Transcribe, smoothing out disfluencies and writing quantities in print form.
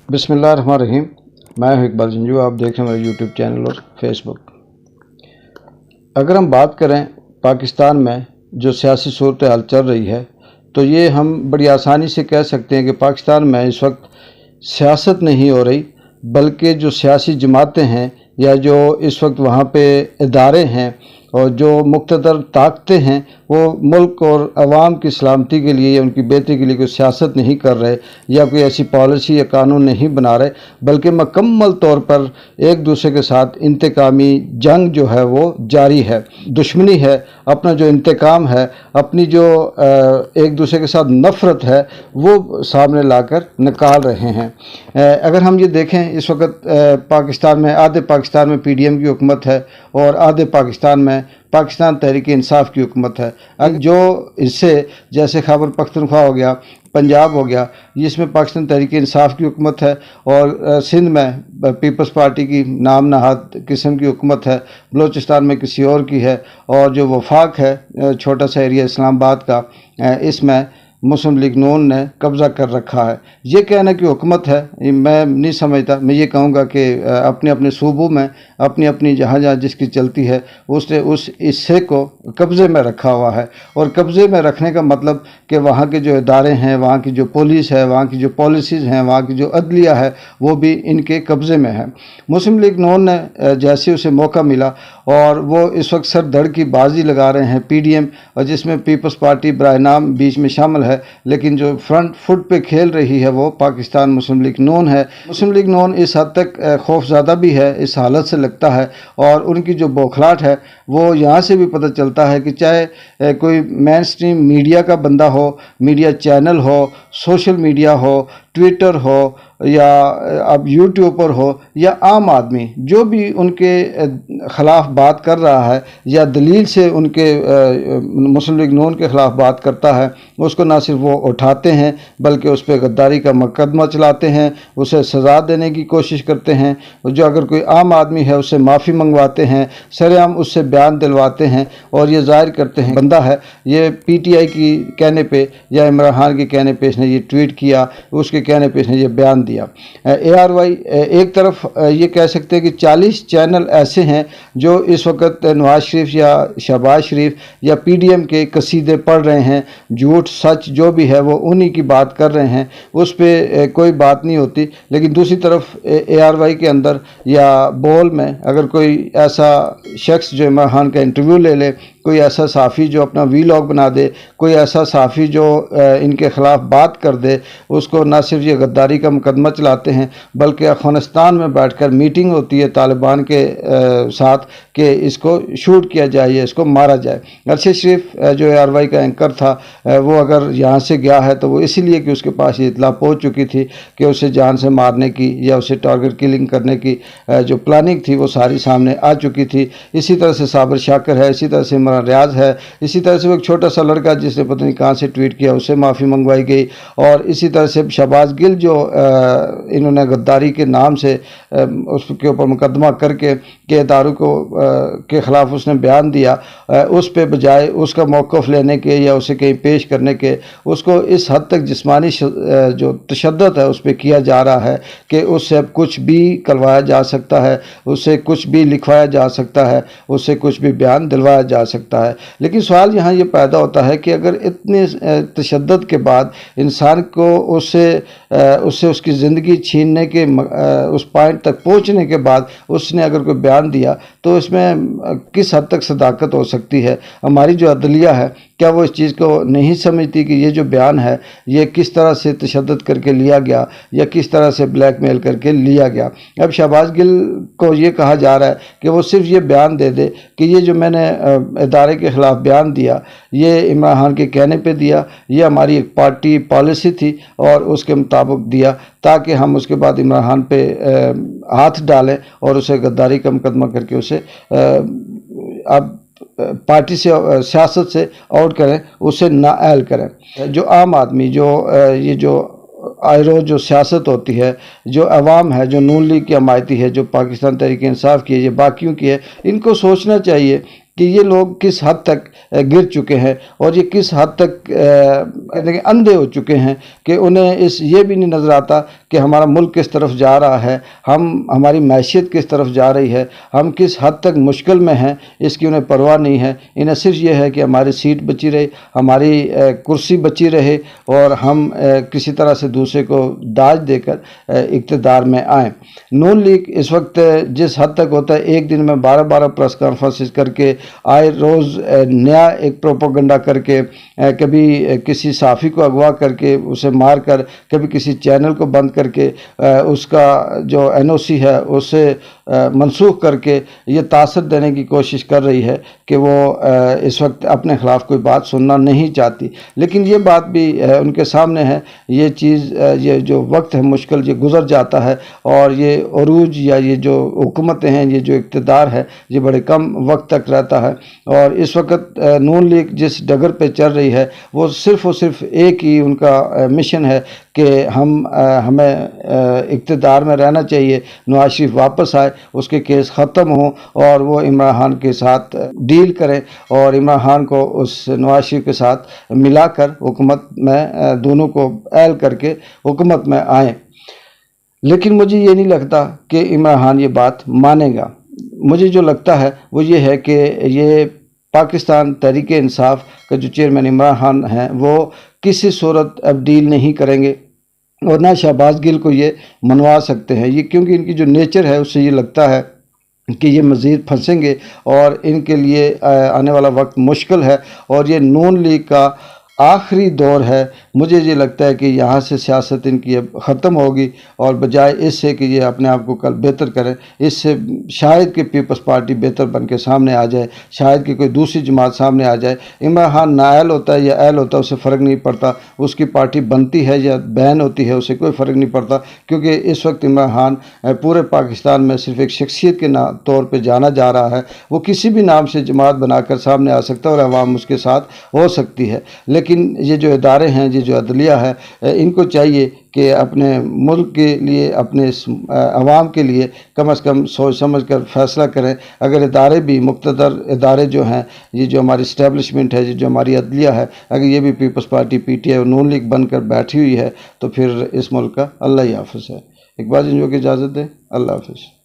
بسم اللہ الرحمن الرحیم۔ میں ہوں اقبال جنجو، آپ دیکھ رہے ہیں میرے یوٹیوب چینل اور فیس بک۔ اگر ہم بات کریں پاکستان میں جو سیاسی صورتحال چل رہی ہے تو یہ ہم بڑی آسانی سے کہہ سکتے ہیں کہ پاکستان میں اس وقت سیاست نہیں ہو رہی، بلکہ جو سیاسی جماعتیں ہیں یا جو اس وقت وہاں پہ ادارے ہیں اور جو مقتدر طاقتیں ہیں وہ ملک اور عوام کی سلامتی کے لیے یا ان کی بہتری کے لیے کوئی سیاست نہیں کر رہے یا کوئی ایسی پالیسی یا قانون نہیں بنا رہے، بلکہ مکمل طور پر ایک دوسرے کے ساتھ انتقامی جنگ جو ہے وہ جاری ہے، دشمنی ہے، اپنا جو انتقام ہے، اپنی جو ایک دوسرے کے ساتھ نفرت ہے وہ سامنے لا کر نکال رہے ہیں۔ اگر ہم یہ دیکھیں اس وقت پاکستان میں آدھے پاکستان میں پی ڈی ایم کی حکومت ہے اور آدھے پاکستان میں پاکستان تحریک انصاف کی حکومت ہے۔ جو حصے جیسے خیبر پختونخوا ہو گیا، پنجاب ہو گیا، جس میں پاکستان تحریک انصاف کی حکومت ہے، اور سندھ میں پیپلز پارٹی کی نام نہاد قسم کی حکومت ہے، بلوچستان میں کسی اور کی ہے، اور جو وفاق ہے چھوٹا سا ایریا اسلام آباد کا، اس میں مسلم لیگ نون نے قبضہ کر رکھا ہے۔ یہ کہنا کہ حکومت ہے میں نہیں سمجھتا، میں یہ کہوں گا کہ اپنے اپنے صوبوں میں اپنی اپنی جہاں جہاں جس کی چلتی ہے اس نے اس حصے کو قبضے میں رکھا ہوا ہے، اور قبضے میں رکھنے کا مطلب کہ وہاں کے جو ادارے ہیں، وہاں کی جو پولیس ہے، وہاں کی جو پالیسیز ہیں، وہاں کی جو عدلیہ ہے وہ بھی ان کے قبضے میں ہے۔ مسلم لیگ نون نے جیسے اسے موقع ملا اور وہ اس وقت سر دھڑ کی بازی لگا رہے ہیں پی ڈی ایم، اور جس میں پیپلز پارٹی براہ نام بیچ میں شامل ہے، لیکن جو فرنٹ فٹ پہ کھیل رہی ہے وہ پاکستان مسلم لیگ نون ہے۔ مسلم لیگ نون اس حد تک خوف زدہ بھی ہے، اس حالت سے لگتا ہے، اور ان کی جو بوکھلاہٹ ہے وہ یہاں سے بھی پتہ چلتا ہے کہ چاہے کوئی مین سٹریم میڈیا کا بندہ ہو، میڈیا چینل ہو، سوشل میڈیا ہو، ٹویٹر ہو، یا اب یوٹیوب پر ہو، یا عام آدمی جو بھی ان کے خلاف بات کر رہا ہے یا دلیل سے ان کے مسلم لیگ نون کے خلاف بات کرتا ہے، اس کو نہ صرف وہ اٹھاتے ہیں بلکہ اس پہ غداری کا مقدمہ چلاتے ہیں، اسے سزا دینے کی کوشش کرتے ہیں، جو اگر کوئی عام آدمی ہے اس سے معافی منگواتے ہیں، سر عام اس سے بیان دلواتے ہیں، اور یہ ظاہر کرتے ہیں بندہ ہے یہ پی ٹی آئی کی کہنے پہ یا عمران خان کے کہنے پہ اس نے یہ ٹویٹ کیا، اس کے کہنے پہ اس نے یہ بیان دیا۔ اے آر وائی ایک طرف یہ کہہ سکتے ہیں کہ 40 چینل ایسے ہیں جو اس وقت نواز شریف یا شہباز شریف یا پی ڈی ایم کے قصیدے پڑھ رہے ہیں، جھوٹ سچ جو بھی ہے وہ انہی کی بات کر رہے ہیں، اس پہ کوئی بات نہیں ہوتی۔ لیکن دوسری طرف اے آر وائی کے اندر یا بول میں اگر کوئی ایسا شخص جو عمران خان کا انٹرویو لے لے، کوئی ایسا صحافی جو اپنا وی لاگ بنا دے، کوئی ایسا صحافی جو ان کے خلاف بات کر دے، اس کو نہ صرف یہ غداری کا مقدمہ چلاتے ہیں بلکہ افغانستان میں بیٹھ کر میٹنگ ہوتی ہے طالبان کے ساتھ کہ اس کو شوٹ کیا جائے یا اس کو مارا جائے۔ ارشد شریف جو اے آر وائی کا اینکر تھا وہ اگر یہاں سے گیا ہے تو وہ اسی لیے کہ اس کے پاس یہ اطلاع پہنچ چکی تھی کہ اسے جان سے مارنے کی یا اسے ٹارگٹ کلنگ کرنے کی جو پلاننگ تھی وہ ساری سامنے آ چکی تھی۔ اسی طرح سے صابر شاکر ہے، اسی طرح سے عمران ریاض ہے، اسی طرح سے وہ ایک چھوٹا سا لڑکا جس نے پتہ نہیں کہاں سے ٹویٹ کیا اسے معافی منگوائی گئی، اور اسی طرح سے شہباز گل جو انہوں نے غداری کے نام سے اس کے اوپر مقدمہ کر کے کہ اداروں کے خلاف اس نے بیان دیا، اس پہ بجائے اس کا موقف لینے کے یا اسے کہیں پیش کرنے کے اس کو اس حد تک جسمانی جو تشدد ہے اس پہ کیا جا رہا ہے کہ اس سے اب کچھ بھی کروایا جا سکتا ہے، اس سے کچھ بھی لکھوایا جا سکتا ہے، اس سے کچھ بھی بیان دلوایا جا سکتا ہے۔ لیکن سوال یہاں یہ پیدا ہوتا ہے کہ اگر اتنے تشدد کے بعد انسان کو اس سے اس کی زندگی چھیننے کے اس پوائنٹ تک پہنچنے کے بعد اس نے اگر کوئی بیان دیا تو اس میں کس حد تک صداقت ہو سکتی ہے؟ ہماری جو عدلیہ ہے کیا وہ اس چیز کو نہیں سمجھتی کہ یہ جو بیان ہے یہ کس طرح سے تشدد کر کے لیا گیا یا کس طرح سے بلیک میل کر کے لیا گیا؟ اب شہباز گل کو یہ کہا جا رہا ہے کہ وہ صرف یہ بیان دے دے کہ یہ جو میں نے ادارے کے خلاف بیان دیا یہ عمران خان کے کہنے پہ دیا، یہ ہماری ایک پارٹی پالیسی تھی اور اس کے مطابق دیا، تاکہ ہم اس کے بعد عمران خان پہ ہاتھ ڈالیں اور اسے غداری کا مقدمہ کر کے اسے اب پارٹی سے سیاست سے آؤٹ کریں، اسے نااہل کریں۔ جو عام آدمی جو یہ جو آئے روز جو سیاست ہوتی ہے، جو عوام ہے، جو نون لیگ کی حمایتی ہے، جو پاکستان تحریک انصاف کی ہے، یہ باقیوں کی ہے، ان کو سوچنا چاہیے کہ یہ لوگ کس حد تک گر چکے ہیں اور یہ کس حد تک اندھے ہو چکے ہیں کہ انہیں یہ بھی نہیں نظر آتا کہ ہمارا ملک کس طرف جا رہا ہے، ہماری معیشت کس طرف جا رہی ہے، ہم کس حد تک مشکل میں ہیں، اس کی انہیں پرواہ نہیں ہے۔ انہیں صرف یہ ہے کہ ہماری سیٹ بچی رہے، ہماری کرسی بچی رہے اور ہم کسی طرح سے دوسرے کو داج دے کر اقتدار میں آئیں۔ نون لیگ اس وقت جس حد تک ہوتا ہے، ایک دن میں 12 پریس کانفرنسز کر کے، آئے روز نیا ایک پروپیگنڈا کر کے، کبھی کسی صحافی کو اغوا کر کے اسے مار کر، کبھی کسی چینل کو بند کر کے، اس کا جو NOC ہے اسے منسوخ کر کے یہ تاثر دینے کی کوشش کر رہی ہے کہ وہ اس وقت اپنے خلاف کوئی بات سننا نہیں چاہتی۔ لیکن یہ بات بھی ان کے سامنے ہے، یہ چیز، یہ جو وقت ہے مشکل، یہ گزر جاتا ہے اور یہ عروج یا یہ جو حکومتیں ہیں، یہ جو اقتدار ہے، یہ بڑے کم وقت تک رہتا ہے۔ اور اس وقت نون لیگ جس ڈگر پہ چل رہی ہے، وہ صرف اور صرف ایک ہی ان کا مشن ہے کہ ہمیں اقتدار میں رہنا چاہیے، نواز شریف واپس آئے، اس کے کیس ختم ہوں اور وہ عمران خان کے ساتھ ڈیل کریں اور عمران خان کو اس نواز شریف کے ساتھ ملا کر حکومت میں دونوں کو اہل کر کے حکومت میں آئیں۔ لیکن مجھے یہ نہیں لگتا کہ عمران خان یہ بات مانے گا۔ مجھے جو لگتا ہے وہ یہ ہے کہ یہ پاکستان تحریک انصاف کا جو چیئرمین عمران خان ہیں، وہ کسی صورت اب ڈیل نہیں کریں گے اور نہ شہباز گل کو یہ منوا سکتے ہیں، یہ کیونکہ ان کی جو نیچر ہے اس سے یہ لگتا ہے کہ یہ مزید پھنسیں گے اور ان کے لیے آنے والا وقت مشکل ہے اور یہ نون لیگ کا آخری دور ہے۔ مجھے یہ لگتا ہے کہ یہاں سے سیاست ان کی اب ختم ہوگی اور بجائے اس سے کہ یہ اپنے آپ کو کل بہتر کریں، اس سے شاید کہ پیپلز پارٹی بہتر بن کے سامنے آ جائے، شاید کہ کوئی دوسری جماعت سامنے آ جائے۔ عمران خان نااہل ہوتا ہے یا اہل ہوتا ہے اسے فرق نہیں پڑتا، اس کی پارٹی بنتی ہے یا بین ہوتی ہے اسے کوئی فرق نہیں پڑتا، کیونکہ اس وقت عمران خان پورے پاکستان میں صرف ایک شخصیت کے طور پہ جانا جا رہا ہے۔ وہ کسی بھی نام سے جماعت بنا کر سامنے آ سکتا ہے اور عوام اس کے ساتھ ہو سکتی ہے۔ لیکن یہ جو ادارے ہیں، یہ جو عدلیہ ہے، ان کو چاہیے کہ اپنے ملک کے لیے، اپنے عوام کے لیے کم از کم سوچ سمجھ کر فیصلہ کریں۔ اگر ادارے بھی، مقتدر ادارے جو ہیں، یہ جو ہماری اسٹیبلشمنٹ ہے، یہ جو ہماری عدلیہ ہے، اگر یہ بھی پیپلز پارٹی PTI اور نون لیگ بن کر بیٹھی ہوئی ہے تو پھر اس ملک کا اللہ ہی حافظ ہے۔ اقبال جنجو کی اجازت دیں، اللہ حافظ۔